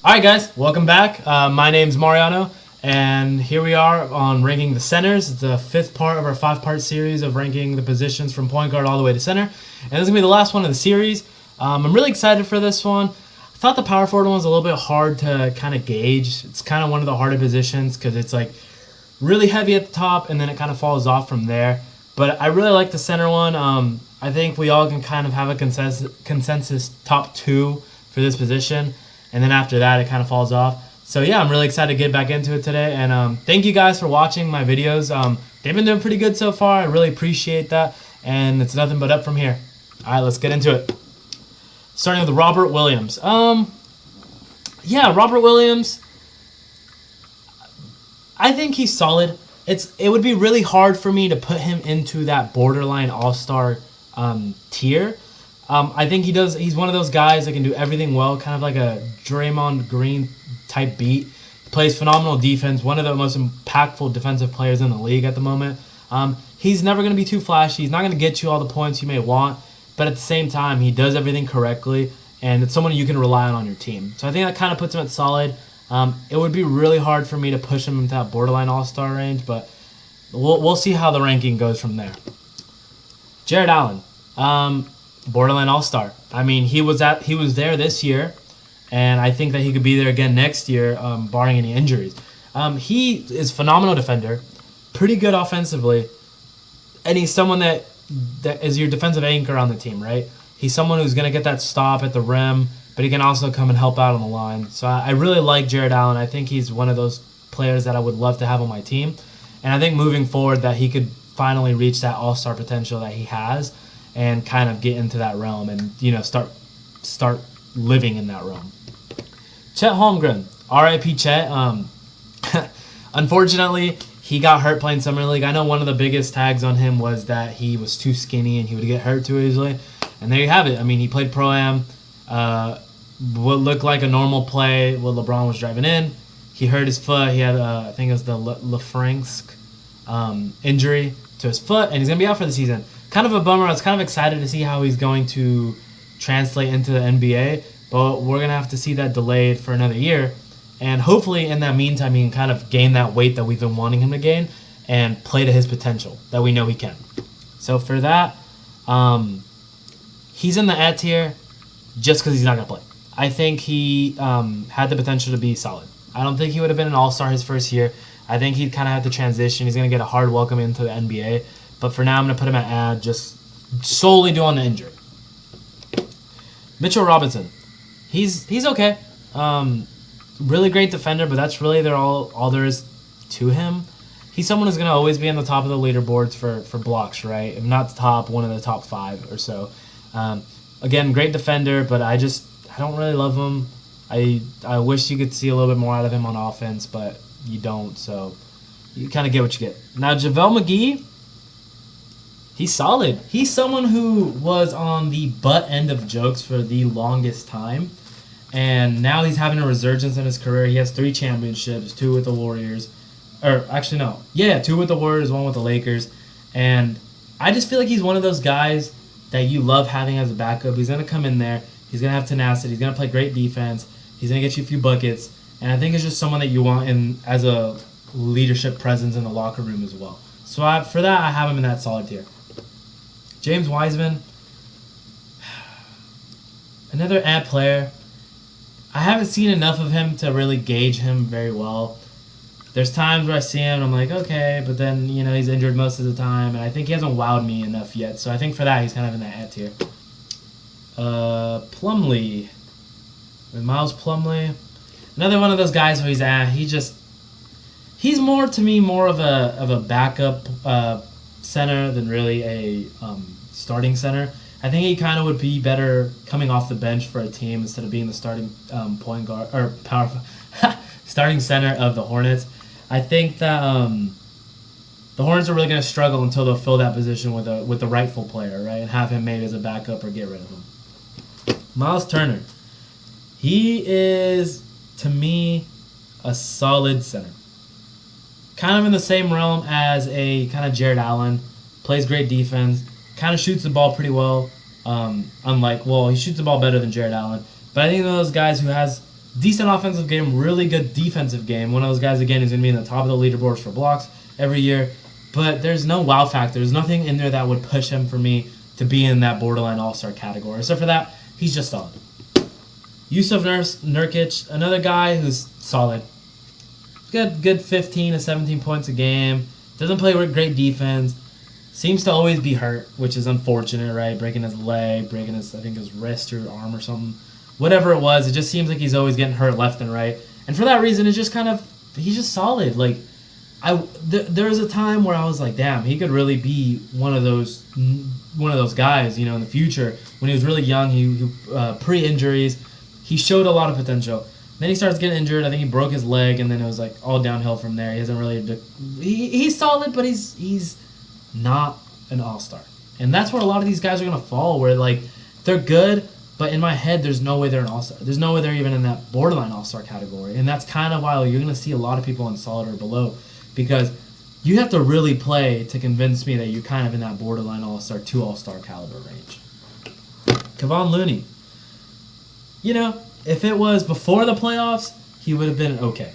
Alright guys, welcome back. My name's Mariano, and here we are on ranking the centers. It's the fifth part of our five-part series of ranking the positions from point guard all the way to center. And this is going to be the last one of the series. I'm really excited for this one. I thought the power forward one was a little bit hard to kind of gauge. It's kind of one of the harder positions because it's like really heavy at the top and then it kind of falls off from there. But I really like the center one. I think we all can kind of have a consensus top two for this position. And then after that, it kind of falls off. So yeah, I'm really excited to get back into it today. And thank you guys for watching my videos. They've been doing pretty good so far. I really appreciate that. And it's nothing but up from here. All right, let's get into it. Starting with Robert Williams. Yeah, Robert Williams. I think he's solid. It would be really hard for me to put him into that borderline all-star tier. I think he's one of those guys that can do everything well, kind of like a Draymond Green type beat. He plays phenomenal defense, one of the most impactful defensive players in the league at the moment. He's never going to be too flashy. He's not going to get you all the points you may want, but at the same time, he does everything correctly, and it's someone you can rely on your team. So I think that kind of puts him at solid. It would be really hard for me to push him into that borderline all-star range, but we'll see how the ranking goes from there. Jarrett Allen. Borderline all-star. I mean, he was there this year, and I think that he could be there again next year, barring any injuries. He is a phenomenal defender, pretty good offensively, and he's someone that is your defensive anchor on the team, right? He's someone who's going to get that stop at the rim, but he can also come and help out on the line. So I really like Jarrett Allen. I think he's one of those players that I would love to have on my team, and I think moving forward that he could finally reach that all-star potential that he has and kind of get into that realm and, start living in that realm. Chet Holmgren, R.I.P. Chet. Unfortunately, he got hurt playing Summer League. I know one of the biggest tags on him was that he was too skinny and he would get hurt too easily. And there you have it. I mean, he played Pro-Am. What looked like a normal play when LeBron was driving in. He hurt his foot. He had, I think it was the Lafranc injury to his foot, and he's going to be out for the season. Kind of a bummer. I was kind of excited to see how he's going to translate into the NBA, but we're going to have to see that delayed for another year. And hopefully in that meantime, he can kind of gain that weight that we've been wanting him to gain and play to his potential that we know he can. So for that, he's in the A tier just because he's not going to play. I think he had the potential to be solid. I don't think he would have been an all-star his first year. I think he'd kind of have to transition. He's going to get a hard welcome into the NBA. But for now, I'm going to put him at ad just solely due on the injury. Mitchell Robinson. He's okay. Really great defender, but that's really all there is to him. He's someone who's going to always be on the top of the leaderboards for blocks, right? If not the top, one of the top 5 or so. Again, great defender, but I don't really love him. I wish you could see a little bit more out of him on offense, but you don't, so you kind of get what you get. Now, JaVale McGee, he's solid. He's someone who was on the butt end of jokes for the longest time, and now he's having a resurgence in his career. He has 3 championships, 2 with the Warriors. Or, actually, no. Yeah, 2 with the Warriors, 1 with the Lakers. And I just feel like he's one of those guys that you love having as a backup. He's going to come in there. He's going to have tenacity. He's going to play great defense. He's going to get you a few buckets. And I think it's just someone that you want as a leadership presence in the locker room as well. So for that, I have him in that solid tier. James Wiseman, another ad player. I haven't seen enough of him to really gauge him very well. There's times where I see him and I'm like, okay, but then, he's injured most of the time, and I think he hasn't wowed me enough yet. So I think for that, he's kind of in that ad tier. Plumlee. Miles Plumlee. Another one of those guys where he's more of a backup center than really a starting center. I think he kind of would be better coming off the bench for a team instead of being the starting point guard or starting center of the Hornets. I think that the Hornets are really going to struggle until they'll fill that position with the rightful player, right, and have him made as a backup or get rid of him. Miles Turner, he is, to me, a solid center. Kind of in the same realm as a kind of Jarrett Allen. Plays great defense. Kind of shoots the ball pretty well. He shoots the ball better than Jarrett Allen. But I think those guys who has decent offensive game, really good defensive game. One of those guys, again, is going to be in the top of the leaderboards for blocks every year. But there's no wow factor. There's nothing in there that would push him for me to be in that borderline all-star category. So for that, he's just solid. Yusuf Nurkic, another guy who's solid. Good 15 to 17 points a game. Doesn't play with great defense. Seems to always be hurt, which is unfortunate, right? Breaking his leg, breaking his wrist or arm or something. Whatever it was, it just seems like he's always getting hurt left and right. And for that reason, it's just he's just solid. Like, there was a time where I was like, damn, he could really be one of those guys, in the future. When he was really young, he pre-injuries, he showed a lot of potential. Then he starts getting injured. I think he broke his leg, and then it was like all downhill from there. He hasn't really. He's solid, but he's not an all-star, and that's where a lot of these guys are gonna fall. Where like they're good, but in my head, there's no way they're an all-star. There's no way they're even in that borderline all-star category, and that's kind of why you're gonna see a lot of people in solid or below, because you have to really play to convince me that you're kind of in that borderline all-star to all-star caliber range. Kevon Looney, if it was before the playoffs, he would have been okay.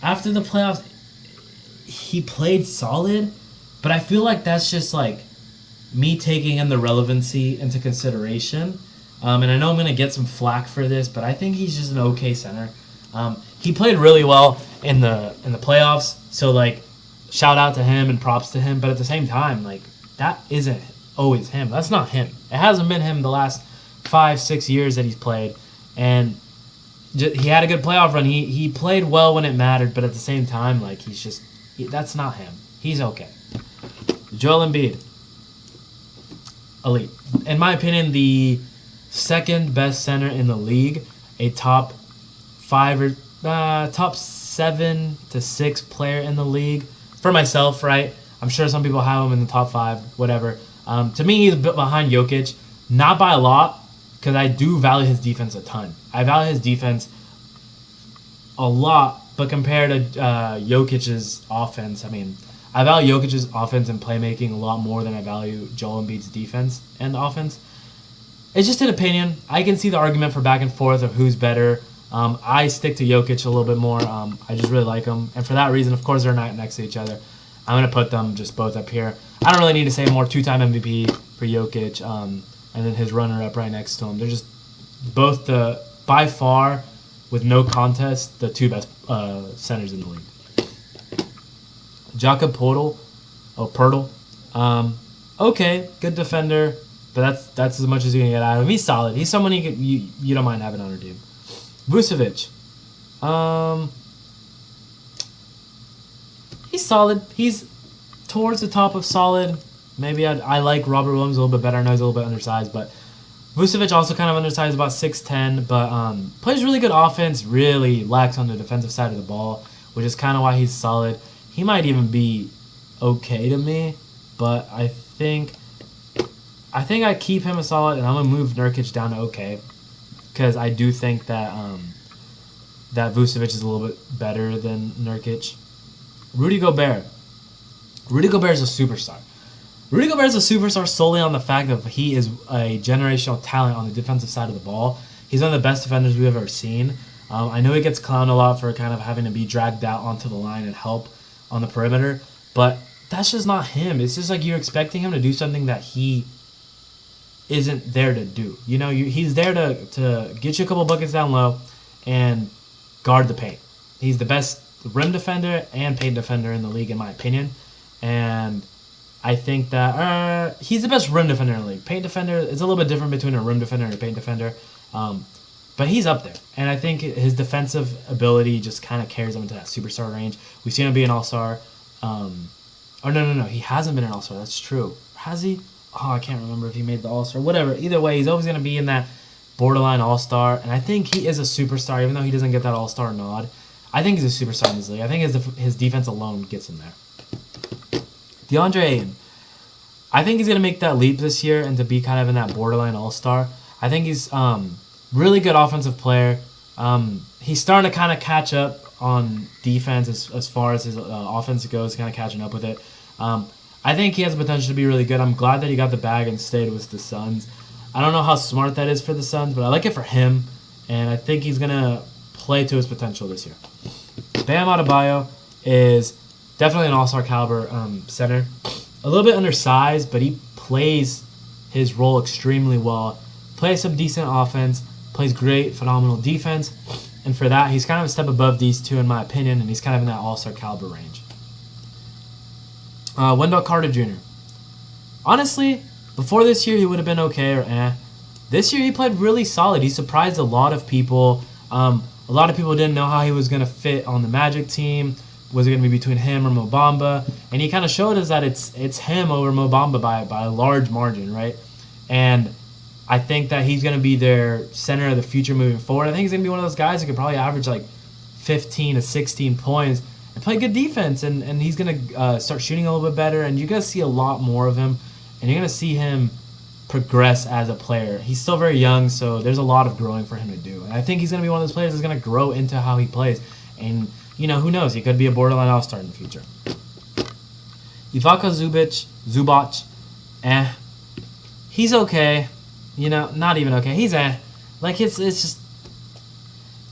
After the playoffs, he played solid, but I feel like that's just like me taking in the relevancy into consideration. And I know I'm going to get some flack for this, but I think he's just an okay center. He played really well in the playoffs, so like shout out to him and props to him. But at the same time, like that isn't always him. That's not him. It hasn't been him the last 5-6 years that he's played. And he had a good playoff run. He played well when it mattered, but at the same time, like that's not him. He's okay. Joel Embiid, elite. In my opinion, the second best center in the league. A top 7 to 6 player in the league. For myself, right? I'm sure some people have him in the top 5, whatever. To me, he's a bit behind Jokic, not by a lot. Because I do value his defense a ton. I value his defense a lot, but compared to Jokic's offense, I value Jokic's offense and playmaking a lot more than I value Joel Embiid's defense and offense. It's just an opinion. I can see the argument for back and forth of who's better. I stick to Jokic a little bit more. I just really like him. And for that reason, of course, they're not next to each other. I'm going to put them just both up here. I don't really need to say more. 2-time MVP for Jokic. And then his runner-up right next to him. They're just both by far, with no contest, the 2 best centers in the league. Jakob Poeltl. Okay, good defender, but that's as much as you're going to get out of him. He's solid. He's someone you don't mind having on your team. Vucevic. He's solid. He's towards the top of solid. Maybe I like Robert Williams a little bit better. I know he's a little bit undersized, but Vucevic also kind of undersized, about 6'10", but plays really good offense, really lacks on the defensive side of the ball, which is kind of why he's solid. He might even be okay to me, but I think I keep him a solid, and I'm going to move Nurkic down to okay, because I do think that that Vucevic is a little bit better than Nurkic. Rudy Gobert. Rudy Gobert is a superstar. Rudy Gobert is a superstar solely on the fact that he is a generational talent on the defensive side of the ball. He's one of the best defenders we've ever seen. I know he gets clowned a lot for kind of having to be dragged out onto the line and help on the perimeter, but that's just not him. It's just like you're expecting him to do something that he isn't there to do. He's there to get you a couple buckets down low and guard the paint. He's the best rim defender and paint defender in the league, in my opinion. And I think that he's the best rim defender in the league. Paint defender is a little bit different between a rim defender and a paint defender. But he's up there. And I think his defensive ability just kind of carries him into that superstar range. We've seen him be an all-star. No. He hasn't been an all-star. That's true. Has he? Oh, I can't remember if he made the all-star. Whatever. Either way, he's always going to be in that borderline all-star. And I think he is a superstar, even though he doesn't get that all-star nod. I think he's a superstar in this league. I think his defense alone gets him there. DeAndre Ayton. I think he's going to make that leap this year and to be kind of in that borderline all-star. I think he's really good offensive player. He's starting to kind of catch up on defense as far as his offense goes, kind of catching up with it. I think he has the potential to be really good. I'm glad that he got the bag and stayed with the Suns. I don't know how smart that is for the Suns, but I like it for him. And I think he's going to play to his potential this year. Bam Adebayo is definitely an all-star caliber center. A little bit undersized, but he plays his role extremely well. Plays some decent offense, plays great, phenomenal defense. And for that, he's kind of a step above these two in my opinion, and he's kind of in that all-star caliber range. Wendell Carter Jr. Honestly, before this year, he would have been okay or eh. This year, he played really solid. He surprised a lot of people. A lot of people didn't know how he was going to fit on the Magic team. Was it going to be between him or Mo Bamba? And he kind of showed us that it's him over Mo Bamba by a large margin, right? And I think that he's going to be their center of the future moving forward. I think he's going to be one of those guys who could probably average like 15 to 16 points and play good defense. And he's going to start shooting a little bit better. And you're going to see a lot more of him. And you're going to see him progress as a player. He's still very young, so there's a lot of growing for him to do. And I think he's going to be one of those players that's going to grow into how he plays. And, who knows? He could be a borderline all-star in the future. Ivica Zubac, he's okay. Not even okay. He's Like, it's just...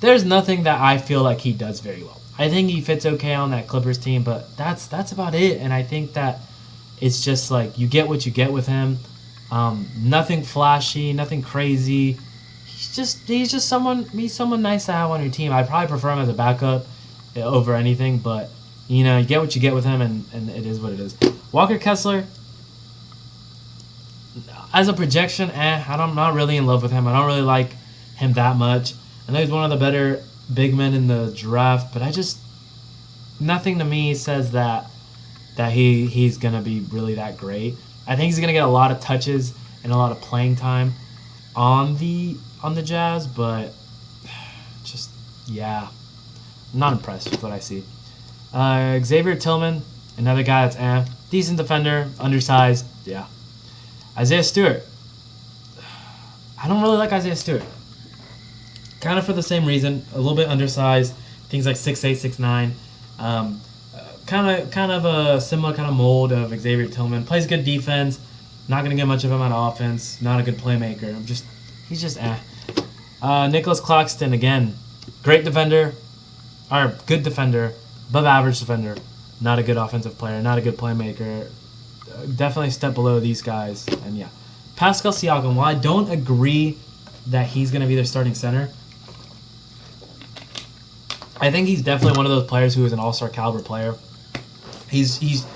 There's nothing that I feel like he does very well. I think he fits okay on that Clippers team, but that's about it. And I think that it's just like you get what you get with him. Nothing flashy, nothing crazy. He's someone nice to have on your team. I'd probably prefer him as a backup over anything, but you get what you get with him, and it is what it is. Walker Kessler, as a projection, I'm not really in love with him. I don't really like him that much. I know he's one of the better big men in the draft, but nothing to me says that he's gonna be really that great. I think he's gonna get a lot of touches and a lot of playing time on the Jazz, but I'm not impressed with what I see. Xavier Tillman, another guy that's decent defender, undersized, yeah. Isaiah Stewart. I don't really like Isaiah Stewart. Kind of for the same reason, a little bit undersized, things like 6'8", 6'9". Kind of a similar kind of mold of Xavier Tillman. Plays good defense. Not gonna get much of him on offense. Not a good playmaker. He's just Nicholas Claxton, again, great defender, or good defender, above average defender. Not a good offensive player. Not a good playmaker. Definitely a step below these guys. And yeah, Pascal Siakam. While I don't agree that he's gonna be their starting center, I think he's definitely one of those players who is an all-star caliber player. He's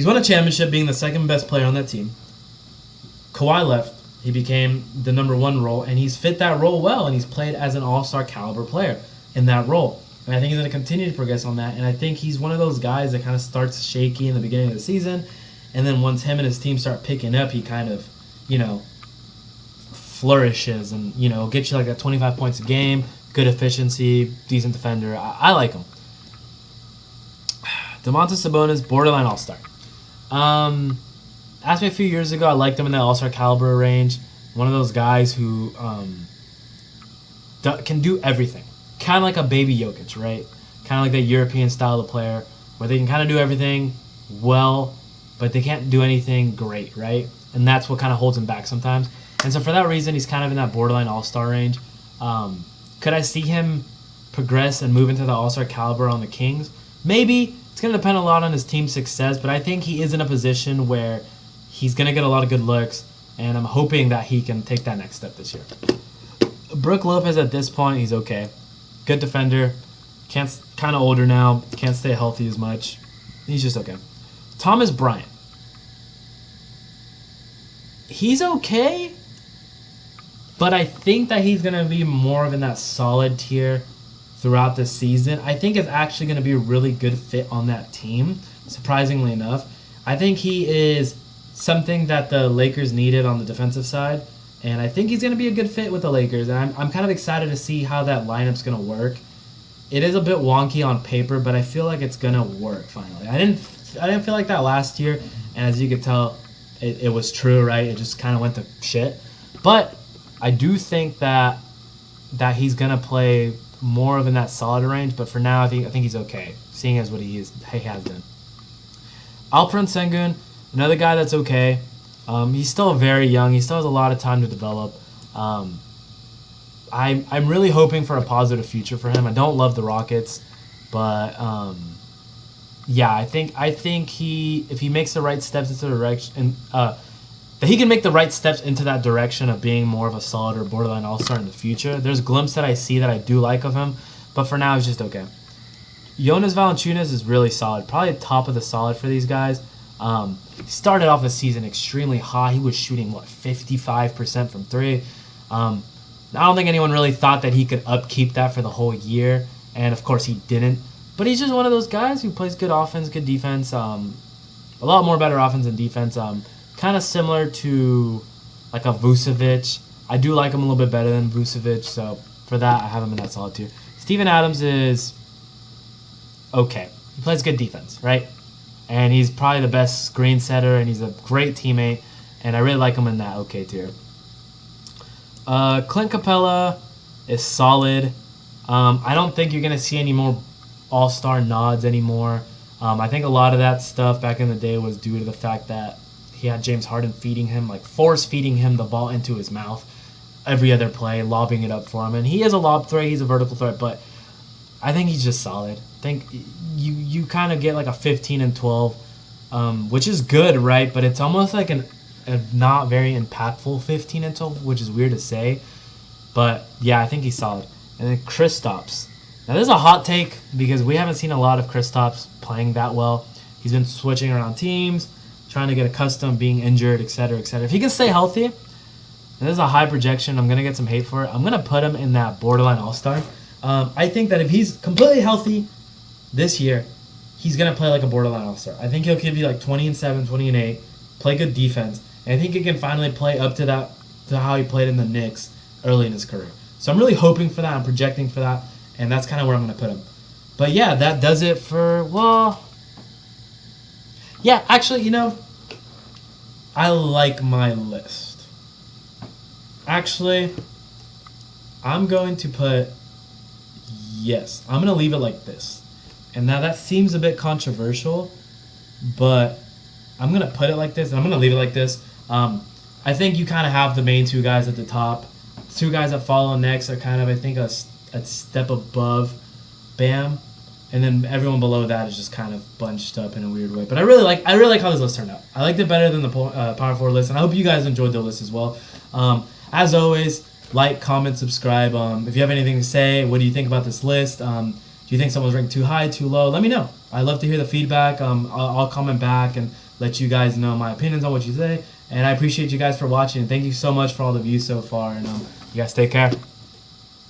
won a championship being the second best player on that team. Kawhi left. He became the number one role, and he's fit that role well, and he's played as an all-star caliber player in that role. And I think he's going to continue to progress on that, and I think he's one of those guys that kind of starts shaky in the beginning of the season, and then once him and his team start picking up, he kind of, flourishes and, get you like that 25 points a game, good efficiency, decent defender. I like him. Domantas Sabonis, borderline all-star. Asked me a few years ago, I liked him in that all-star caliber range. One of those guys who can do everything. Kind of like a baby Jokic, right? Kind of like that European style of player where they can kind of do everything well, but they can't do anything great, right? And that's what kind of holds him back sometimes. And so for that reason, he's kind of in that borderline all-star range. Could I see him progress and move into the all-star caliber on the Kings? Maybe. It's going to depend a lot on his team's success, but I think he is in a position where he's going to get a lot of good looks, and I'm hoping that he can take that next step this year. Brook Lopez at this point, he's okay. Good defender. Kind of older now. Can't stay healthy as much. He's just okay. Thomas Bryant. He's okay, but I think that he's going to be more of in that solid tier throughout the season. I think it's actually going to be a really good fit on that team, surprisingly enough. I think he is something that the Lakers needed on the defensive side, and I think he's going to be a good fit with the Lakers, and I'm kind of excited to see how that lineup's going to work. It is a bit wonky on paper, but I feel like it's going to work finally. I didn't feel like that last year, and as you could tell, it was true, right? It just kind of went to shit. But I do think that he's going to play more of in that solid range, but for now, I think he's okay, seeing as what he has been. Alperen Sengun, another guy that's okay. He's still very young. He still has a lot of time to develop. I'm really hoping for a positive future for him. I don't love the Rockets, but yeah, I think he if he makes the right steps into the direction that he can make the right steps into that direction of being more of a solid or borderline all-star in the future. There's glimpses that I see that I do like of him, but for now it's just okay. Jonas Valanciunas is really solid, probably top of the solid for these guys. He started off the season extremely hot. He was shooting 55% from three. I don't think anyone really thought that he could upkeep that for the whole year, and of course he didn't. But he's just one of those guys who plays good offense, good defense. A lot more better offense than defense. Kind of similar to like a Vucevic. I do like him a little bit better than Vucevic, so for that I have him in that solid tier. Steven Adams is okay. He plays good defense, right? And he's probably the best screen setter, and he's a great teammate, and I really like him in that okay tier. Clint Capella is solid. I don't think you're going to see any more all-star nods anymore. I think a lot of that stuff back in the day was due to the fact that he had James Harden feeding him, like force-feeding him the ball into his mouth every other play, lobbing it up for him. And he is a lob threat, he's a vertical threat, but I think he's just solid. I think you kind of get like a 15 and 12, which is good, right? But it's almost like a not very impactful 15 and 12, which is weird to say. But yeah, I think he's solid. And then Kristaps. Now this is a hot take because we haven't seen a lot of Kristaps playing that well. He's been switching around teams, trying to get accustomed, being injured, etc., etc. If he can stay healthy, and this is a high projection, I'm going to get some hate for it. I'm going to put him in that borderline all-star. I think that if he's completely healthy this year, he's going to play like a borderline all-star. I think he'll give you like 20-7, 20-8, play good defense, and I think he can finally play up to how he played in the Knicks early in his career. So I'm really hoping for that. I'm projecting for that, and that's kind of where I'm going to put him. But yeah, that does it for, well, yeah, actually, I like my list. Actually, I'm going to put, yes, I'm going to leave it like this. And now that seems a bit controversial, but I'm going to put it like this, and I'm going to leave it like this. I think you kind of have the main two guys at the top. The two guys that follow next are kind of, I think, a step above Bam. And then everyone below that is just kind of bunched up in a weird way. But I really like how this list turned out. I liked it better than the Power 4 list, and I hope you guys enjoyed the list as well. As always, like, comment, subscribe. If you have anything to say, what do you think about this list? Do you think someone's ranked too high, too low? Let me know. I love to hear the feedback. I'll comment back and let you guys know my opinions on what you say. And I appreciate you guys for watching. Thank you so much for all the views so far. And you guys take care.